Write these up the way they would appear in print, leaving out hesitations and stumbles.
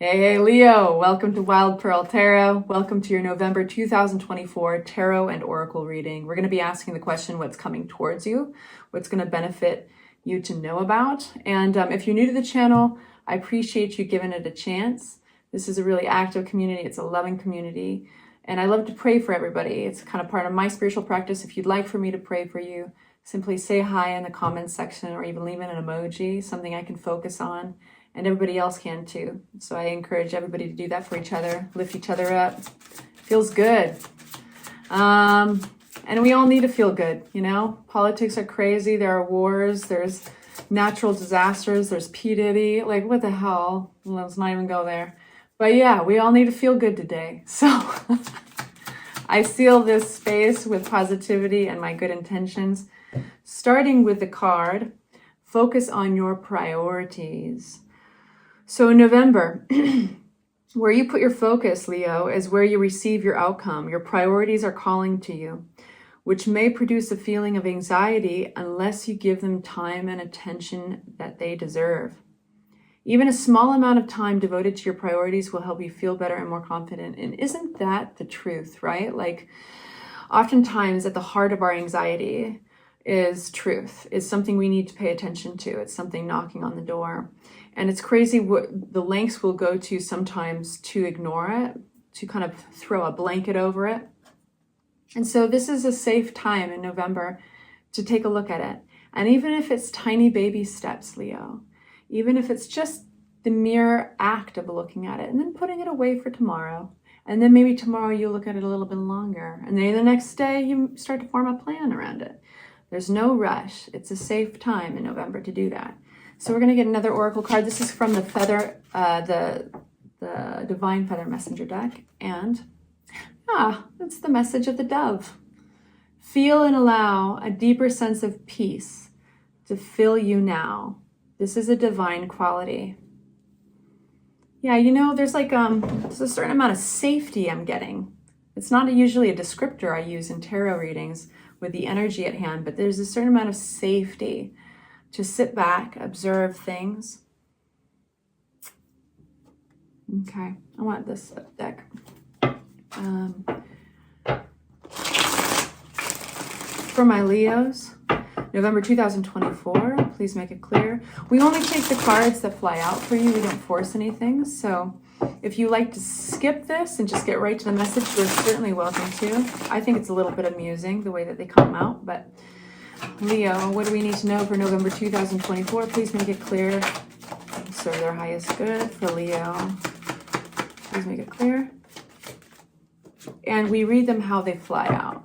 Hey Leo, welcome to Wild Pearl Tarot. Welcome to your November 2024 Tarot and Oracle reading. We're going to be asking the question, what's coming towards you? What's going to benefit you to know about? And if you're new to the channel, I appreciate you giving it a chance. This is a really active community. It's a loving community. And I love to pray for everybody. It's kind of part of my spiritual practice. If you'd like for me to pray for you, simply say hi in the comments section or even leave in an emoji, something I can focus on. And everybody else can too. So I encourage everybody to do that for each other, lift each other up. Feels good. And we all need to feel good, you know? Politics are crazy. There are wars. There's natural disasters. There's P. Diddy. Like, what the hell? Let's not even go there. But yeah, we all need to feel good today. So I seal this space with positivity and my good intentions. Starting with the card, focus on your priorities. So in November, where you put your focus, Leo, is where you receive your outcome. Your priorities are calling to you, which may produce a feeling of anxiety unless you give them time and attention that they deserve. Even a small amount of time devoted to your priorities will help you feel better and more confident. And isn't that the truth, right? Like, oftentimes at the heart of our anxiety is truth, is something we need to pay attention to. It's something knocking on the door. And it's crazy what the lengths we'll go to sometimes to ignore it, to kind of throw a blanket over it. And so this is a safe time in November to take a look at it. And even if it's tiny baby steps, Leo, even if it's just the mere act of looking at it and then putting it away for tomorrow, and then maybe tomorrow you look at it a little bit longer, and then the next day you start to form a plan around it. There's no rush. It's a safe time in November to do that. So we're going to get another oracle card. This is from the the Divine Feather Messenger deck. And it's the message of the dove. Feel and allow a deeper sense of peace to fill you now. This is a divine quality. Yeah, you know, there's like there's a certain amount of safety I'm getting. It's not usually a descriptor I use in tarot readings with the energy at hand, but there's a certain amount of safety to sit back, observe things. Okay, I want this deck. For my Leos, November 2024, please make it clear. We only take the cards that fly out for you. We don't force anything. So if you like to skip this and just get right to the message, you're certainly welcome to. I think it's a little bit amusing the way that they come out, but Leo, what do we need to know for November 2024? Please make it clear. Serve their highest good for Leo. Please make it clear. And we read them how they fly out.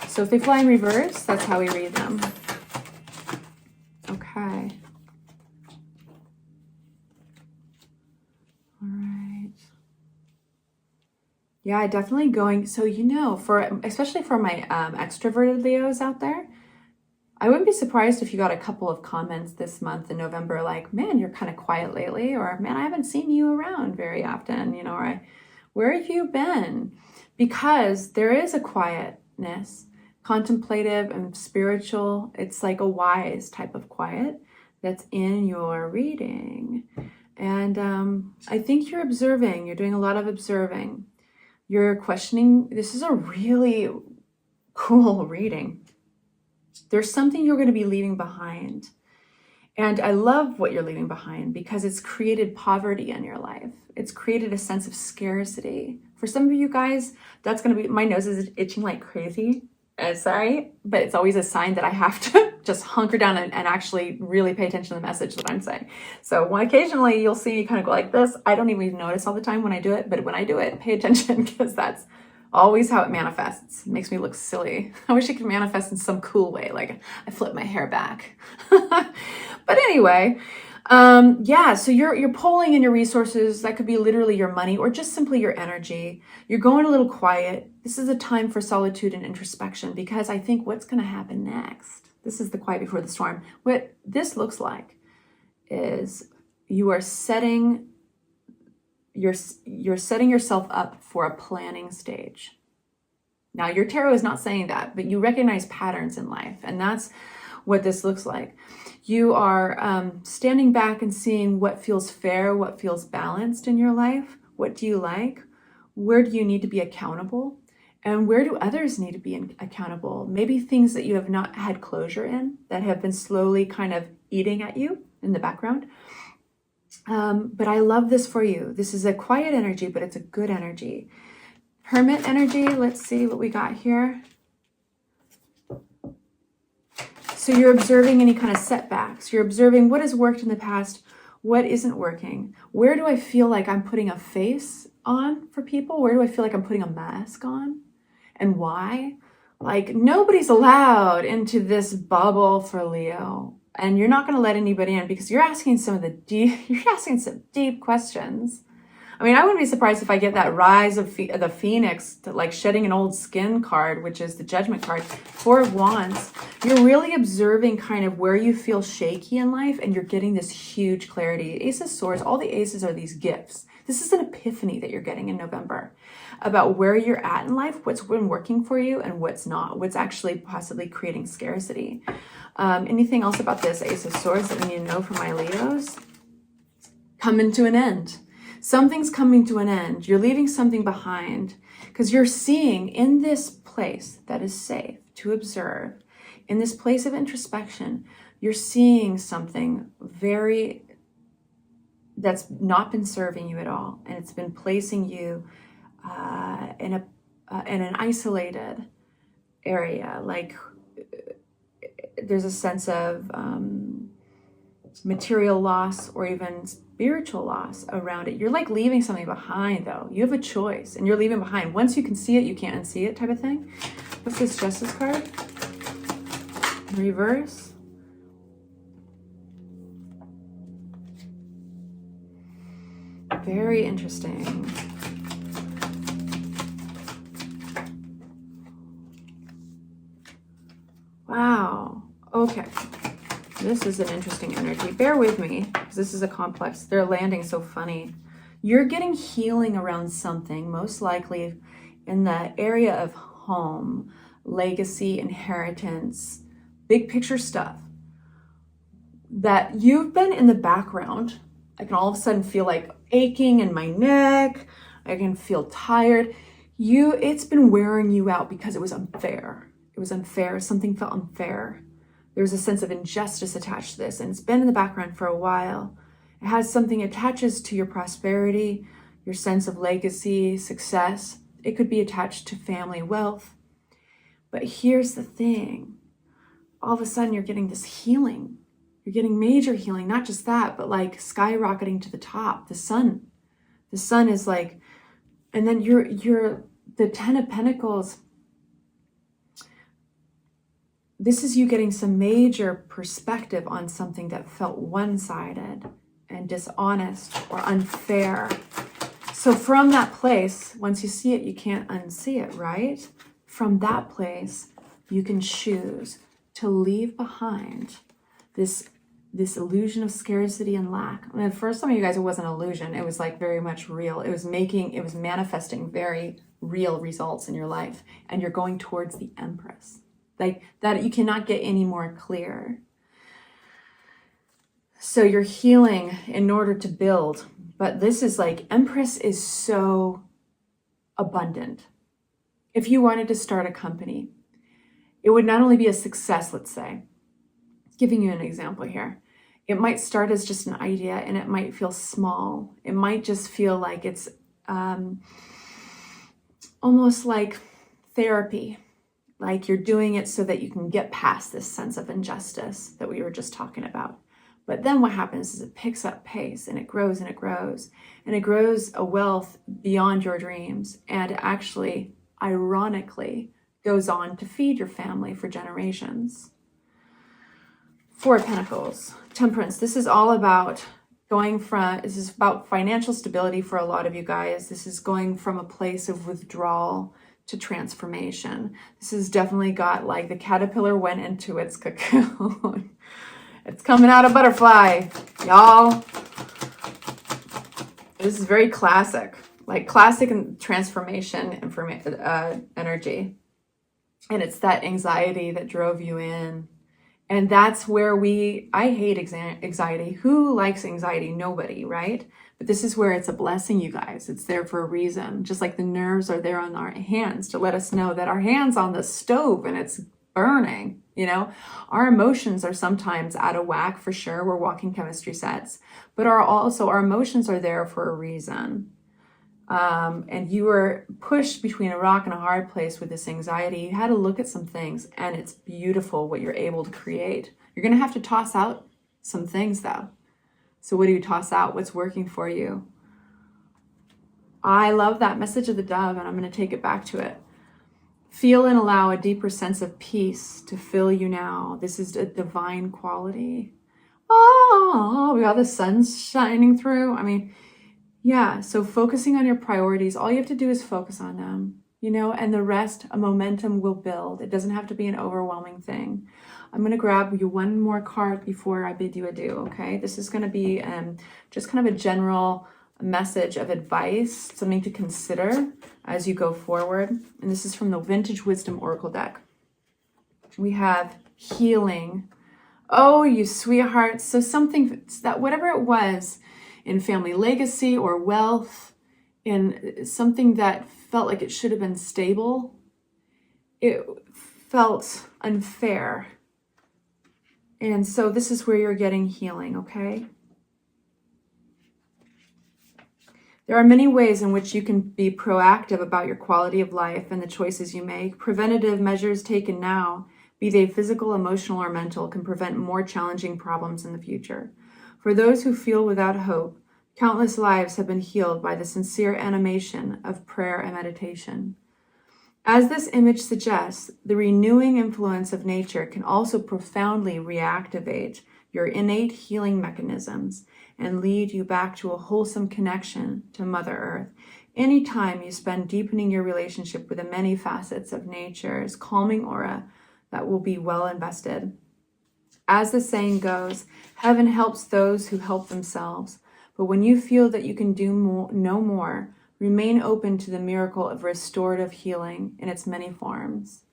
So if they fly in reverse, that's how we read them. Okay. All right. Yeah, definitely going. So, you know, especially for my extroverted Leos out there, I wouldn't be surprised if you got a couple of comments this month in November like, man, you're kind of quiet lately, or man, I haven't seen you around very often, you know, or where have you been? Because there is a quietness, contemplative and spiritual. It's like a wise type of quiet that's in your reading. And I think you're observing, you're doing a lot of observing. You're questioning. This is a really cool reading. There's something you're going to be leaving behind. And I love what you're leaving behind because it's created poverty in your life. It's created a sense of scarcity. For some of you guys, that's going to be, my nose is itching like crazy. Sorry, but it's always a sign that I have to just hunker down and actually really pay attention to the message that I'm saying. So occasionally you'll see me kind of go like this. I don't even notice all the time when I do it, but when I do it, pay attention because that's always how it manifests. It makes me look silly. I wish it could manifest in some cool way, like I flip my hair back. But anyway, yeah, so you're pulling in your resources. That could be literally your money or just simply your energy. You're going a little quiet. This is a time for solitude and introspection because I think what's going to happen next, this is the quiet before the storm. What this looks like is you are setting you're setting yourself up for a planning stage. Now, your tarot is not saying that, but you recognize patterns in life, and that's what this looks like. You are standing back and seeing what feels fair, what feels balanced in your life. What do you like? Where do you need to be accountable? And where do others need to be accountable? Maybe things that you have not had closure in, that have been slowly kind of eating at you in the background. But I love this for you. This is a quiet energy, but it's a good energy. Hermit energy, let's see what we got here. So you're observing any kind of setbacks. You're observing what has worked in the past, what isn't working. Where do I feel like I'm putting a face on for people? Where do I feel like I'm putting a mask on? And why? Like, nobody's allowed into this bubble for Leo. And you're not going to let anybody in because you're asking some deep questions. I mean, I wouldn't be surprised if I get that Rise of the Phoenix, like shedding an old skin card, which is the Judgment card, Four of Wands. You're really observing kind of where you feel shaky in life, and you're getting this huge clarity. Ace of Swords, all the aces are these gifts. This is an epiphany that you're getting in November about where you're at in life, what's been working for you and what's not, what's actually possibly creating scarcity. Anything else about this Ace of Swords that we need to know for my Leos? Coming to an end. Something's coming to an end. You're leaving something behind because you're seeing in this place that is safe to observe, in this place of introspection, you're seeing something that's not been serving you at all. And it's been placing you in an isolated area. Like there's a sense of material loss or even spiritual loss around it. You're like leaving something behind though. You have a choice and you're leaving behind. Once you can see it, you can't unsee it type of thing. What's this Justice card? Reverse. Very interesting. Wow. Okay. This is an interesting energy. Bear with me, because this is a complex. They're landing so funny. You're getting healing around something, most likely in the area of home, legacy, inheritance, big picture stuff that you've been in the background. I can all of a sudden feel like aching in my neck. I can feel tired. It's been wearing you out because it was unfair. It was unfair. Something felt unfair. There's a sense of injustice attached to this, and it's been in the background for a while. It has something attaches to your prosperity, your sense of legacy, success. It could be attached to family wealth. But here's the thing. All of a sudden, you're getting this healing. You're getting major healing, not just that, but like skyrocketing to the top. The sun is like, and then you're the Ten of Pentacles. This is you getting some major perspective on something that felt one-sided and dishonest or unfair. So from that place, once you see it, you can't unsee it, right? From that place, you can choose to leave behind this illusion of scarcity and lack. I mean, for some of you guys, it wasn't an illusion. It was like very much real. It was manifesting very real results in your life. And you're going towards the Empress. Like that, you cannot get any more clear. So you're healing in order to build. But this is like, Empress is so abundant. If you wanted to start a company, it would not only be a success, let's say, giving you an example here. It might start as just an idea and it might feel small. It might just feel like it's almost like therapy. Like you're doing it so that you can get past this sense of injustice that we were just talking about. But then what happens is it picks up pace and it grows and it grows. And it grows a wealth beyond your dreams. And actually, ironically, goes on to feed your family for generations. Four of Pentacles, Temperance. This is all about this is about financial stability for a lot of you guys. This is going from a place of withdrawal to transformation. This has definitely got like the caterpillar went into its cocoon. It's coming out a butterfly, y'all. This is very classic, like classic and transformation energy. And it's that anxiety that drove you in. And that's where I hate anxiety. Who likes anxiety? Nobody, right? But this is where it's a blessing, you guys. It's there for a reason. Just like the nerves are there on our hands to let us know that our hand's on the stove and it's burning, you know? Our emotions are sometimes out of whack for sure. We're walking chemistry sets, but our emotions are there for a reason. And you were pushed between a rock and a hard place with this anxiety. You had to look at some things, and it's beautiful what you're able to create. You're going to have to toss out some things though. So what do you toss out? What's working for you? I love that message of the dove, and I'm going to take it back to it. Feel and allow a deeper sense of peace to fill you now. This is a divine quality. Oh, we got the sun shining through. I mean, yeah, so focusing on your priorities, all you have to do is focus on them, you know, and the rest, a momentum will build. It doesn't have to be an overwhelming thing. I'm going to grab you one more card before I bid you adieu, okay? This is going to be just kind of a general message of advice, something to consider as you go forward. And this is from the Vintage Wisdom Oracle deck. We have healing. Oh, you sweethearts. So something that, whatever it was, in family legacy or wealth, in something that felt like it should have been stable, it felt unfair. And so this is where you're getting healing, okay? There are many ways in which you can be proactive about your quality of life and the choices you make. Preventative measures taken now, be they physical, emotional, or mental, can prevent more challenging problems in the future. For those who feel without hope, countless lives have been healed by the sincere animation of prayer and meditation. As this image suggests, the renewing influence of nature can also profoundly reactivate your innate healing mechanisms and lead you back to a wholesome connection to Mother Earth. Anytime you spend deepening your relationship with the many facets of nature's calming aura, that will be well invested. As the saying goes, heaven helps those who help themselves. But when you feel that you can do no more, remain open to the miracle of restorative healing in its many forms.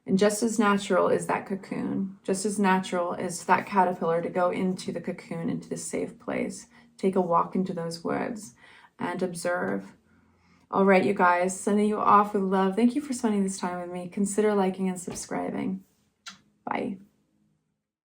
And just as natural is that cocoon, just as natural is that caterpillar to go into the cocoon, into the safe place, take a walk into those woods and observe. All right, you guys, sending you off with love. Thank you for spending this time with me. Consider liking and subscribing. Bye.